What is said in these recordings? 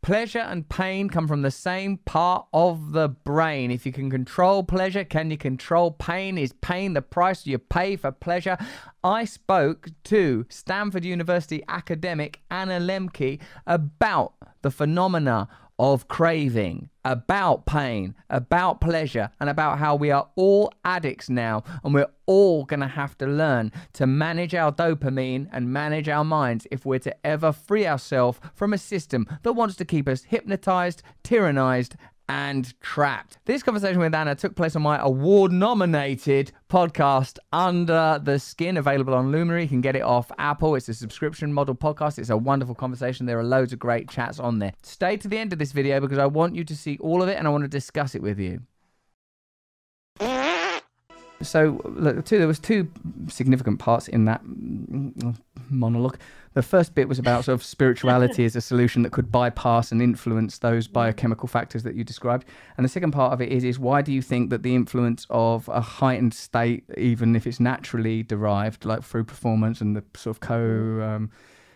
Pleasure and pain come from the same part of the brain. If you can control pleasure, can you control pain? Is pain the price you pay for pleasure? I spoke to Stanford University academic Anna Lembke about the phenomena of craving, about pain, about pleasure, and about how we are all addicts now, and we're all going to have to learn to manage our dopamine and manage our minds if we're to ever free ourselves from a system that wants to keep us hypnotized, tyrannized, and trapped. This conversation with Anna took place on my award-nominated podcast, Under the Skin, available on Luminary. You can get it off Apple. It's a subscription model podcast. It's a wonderful conversation. There are loads of great chats on there. Stay to the end of this video because I want you to see all of it and I want to discuss it with you. So, look, there was two significant parts in that monologue. The first bit was about sort of spirituality as a solution that could bypass and influence those biochemical factors that you described. And the second part of it is why do you think that the influence of a heightened state, even if it's naturally derived, like through performance and the sort of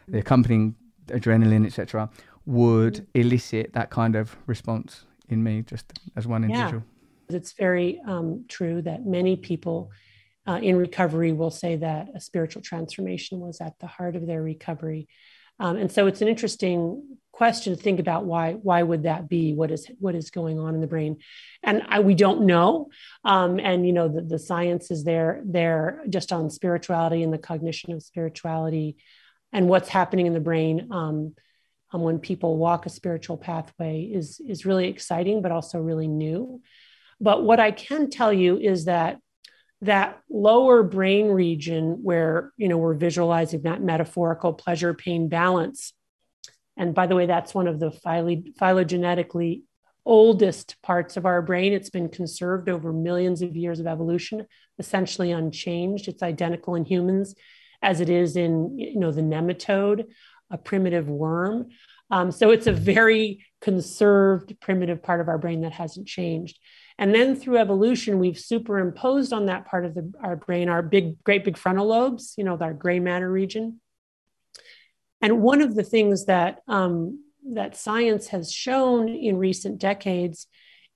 the accompanying adrenaline, etc., would elicit that kind of response in me, just as one individual? It's very true that many people in recovery will say that a spiritual transformation was at the heart of their recovery. And so it's an interesting question to think about why would that be? What is going on in the brain? And we don't know. And, you know, the science is there just on spirituality and the cognition of spirituality and what's happening in the brain when people walk a spiritual pathway is really exciting, but also really new. But what I can tell you is that lower brain region where, you know, we're visualizing that metaphorical pleasure pain balance. And by the way, that's one of the phylogenetically oldest parts of our brain. It's been conserved over millions of years of evolution, essentially unchanged. It's identical in humans as it is in, you know, the nematode, a primitive worm. So it's a very conserved primitive part of our brain that hasn't changed. And then through evolution, we've superimposed on that part of our brain, our great big frontal lobes, you know, our gray matter region. And one of the things that science has shown in recent decades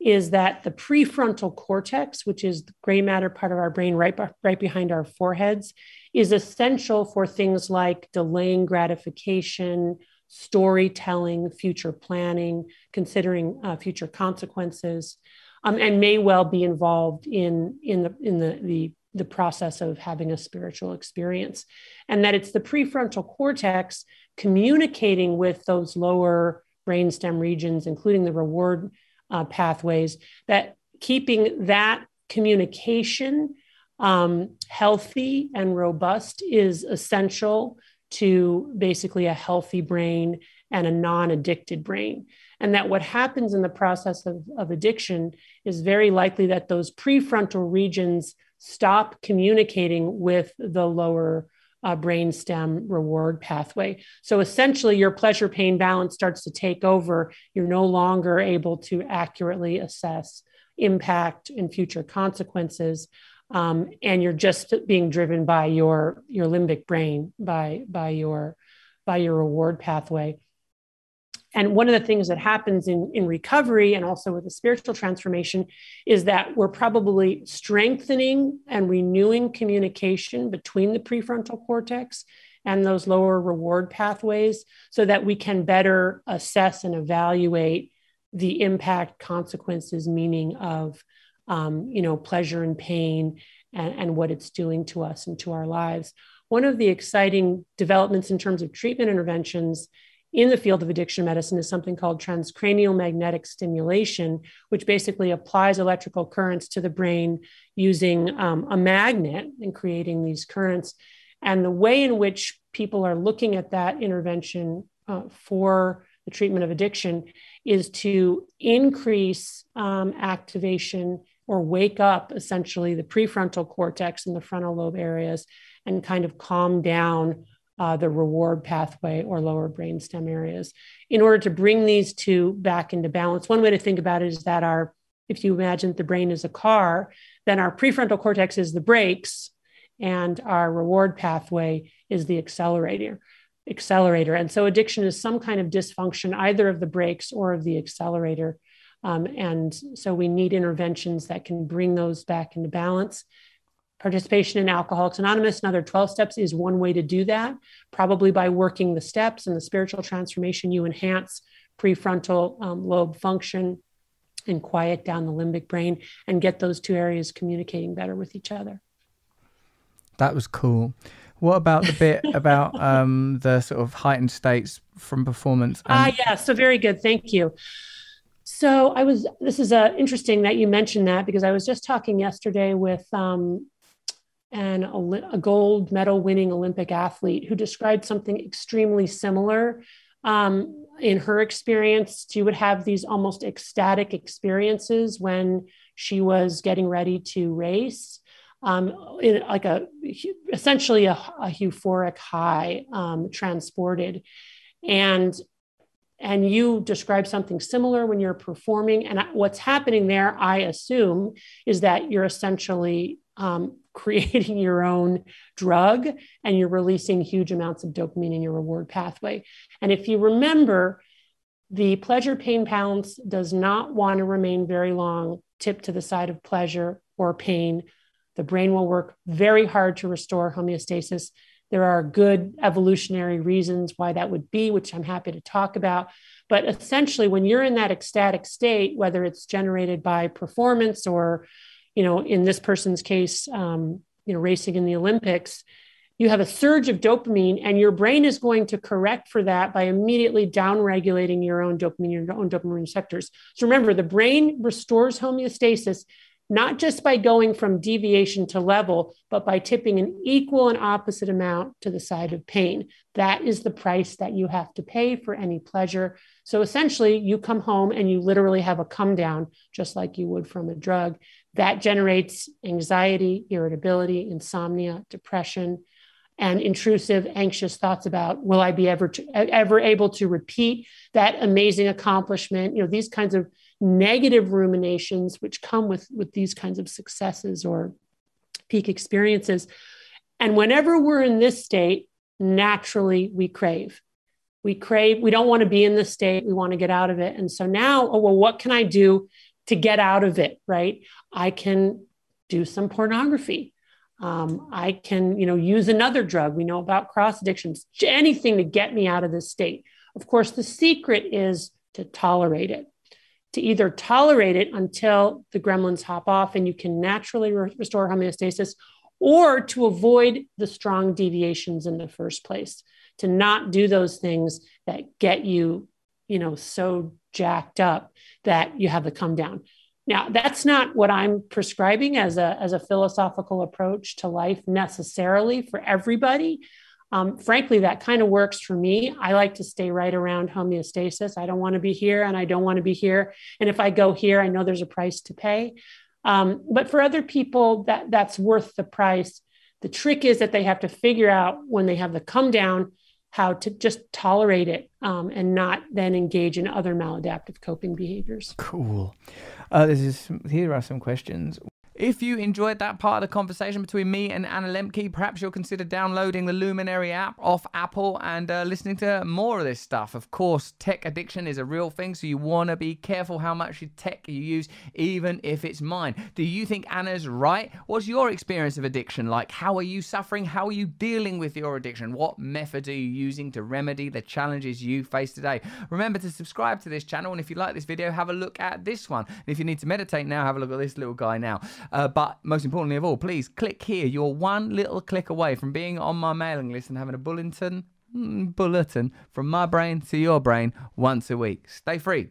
is that the prefrontal cortex, which is the gray matter part of our brain right behind our foreheads, is essential for things like delaying gratification, storytelling, future planning, considering future consequences. And may well be involved in the process of having a spiritual experience. And that it's the prefrontal cortex communicating with those lower brainstem regions, including the reward pathways, that keeping that communication healthy and robust is essential to basically a healthy brain and a non-addicted brain. And that what happens in the process of addiction is very likely that those prefrontal regions stop communicating with the lower brainstem reward pathway. So essentially your pleasure pain balance starts to take over. You're no longer able to accurately assess impact and future consequences. And you're just being driven by your limbic brain, by your reward pathway. And one of the things that happens in recovery and also with the spiritual transformation is that we're probably strengthening and renewing communication between the prefrontal cortex and those lower reward pathways so that we can better assess and evaluate the impact, consequences, meaning of pleasure and pain and what it's doing to us and to our lives. One of the exciting developments in terms of treatment interventions in the field of addiction medicine is something called transcranial magnetic stimulation, which basically applies electrical currents to the brain using a magnet and creating these currents. And the way in which people are looking at that intervention for the treatment of addiction is to increase activation or wake up essentially the prefrontal cortex and the frontal lobe areas and kind of calm down the reward pathway or lower brainstem areas in order to bring these two back into balance. One way to think about it is that if you imagine that the brain is a car, then our prefrontal cortex is the brakes and our reward pathway is the accelerator. accelerator. And so addiction is some kind of dysfunction, either of the brakes or of the accelerator. And so we need interventions that can bring those back into balance. Participation in Alcoholics Anonymous and other 12 steps is one way to do that. Probably by working the steps and the spiritual transformation, you enhance prefrontal lobe function and quiet down the limbic brain and get those two areas communicating better with each other. That was cool. What about the bit about the sort of heightened states from performance? Yeah, so very good. Thank you. So this is interesting that you mentioned that, because I was just talking yesterday with a gold medal winning Olympic athlete who described something extremely similar. In her experience, she would have these almost ecstatic experiences when she was getting ready to race, in like essentially a euphoric high, transported. And you describe something similar when you're performing. And what's happening there, I assume, is that you're essentially creating your own drug and you're releasing huge amounts of dopamine in your reward pathway. And if you remember, the pleasure pain balance does not want to remain very long tipped to the side of pleasure or pain. The brain will work very hard to restore homeostasis. There are good evolutionary reasons why that would be, which I'm happy to talk about. But essentially, when you're in that ecstatic state, whether it's generated by performance or, in this person's case, racing in the Olympics, you have a surge of dopamine, and your brain is going to correct for that by immediately downregulating your own dopamine receptors. So remember, the brain restores homeostasis not just by going from deviation to level, but by tipping an equal and opposite amount to the side of pain. That is the price that you have to pay for any pleasure. So essentially, you come home and you literally have a come down, just like you would from a drug. That generates anxiety, irritability, insomnia, depression, and intrusive, anxious thoughts about, will I be ever able to repeat that amazing accomplishment? These kinds of negative ruminations, which come with these kinds of successes or peak experiences. And whenever we're in this state, naturally we crave. We don't want to be in this state. We want to get out of it. And so now, what can I do to get out of it, right? I can do some pornography. I can, use another drug. We know about cross addictions, anything to get me out of this state. Of course, the secret is to tolerate it, to either tolerate it until the gremlins hop off and you can naturally restore homeostasis, or to avoid the strong deviations in the first place, to not do those things that get you, so jacked up that you have the come down. Now, that's not what I'm prescribing as a philosophical approach to life necessarily for everybody. Frankly, that kind of works for me. I like to stay right around homeostasis. I don't want to be here and I don't want to be here. And if I go here, I know there's a price to pay. But for other people, that's worth the price. The trick is that they have to figure out when they have the come down, how to just tolerate it and not then engage in other maladaptive coping behaviors. Cool. Here are some questions. If you enjoyed that part of the conversation between me and Anna Lembke, perhaps you'll consider downloading the Luminary app off Apple and listening to more of this stuff. Of course, tech addiction is a real thing, so you want to be careful how much tech you use, even if it's mine. Do you think Anna's right? What's your experience of addiction like? How are you suffering? How are you dealing with your addiction? What methods are you using to remedy the challenges you face today? Remember to subscribe to this channel, and if you like this video, have a look at this one. And if you need to meditate now, have a look at this little guy now. But most importantly of all, please click here. You're one little click away from being on my mailing list and having a bulletin from my brain to your brain once a week. Stay free.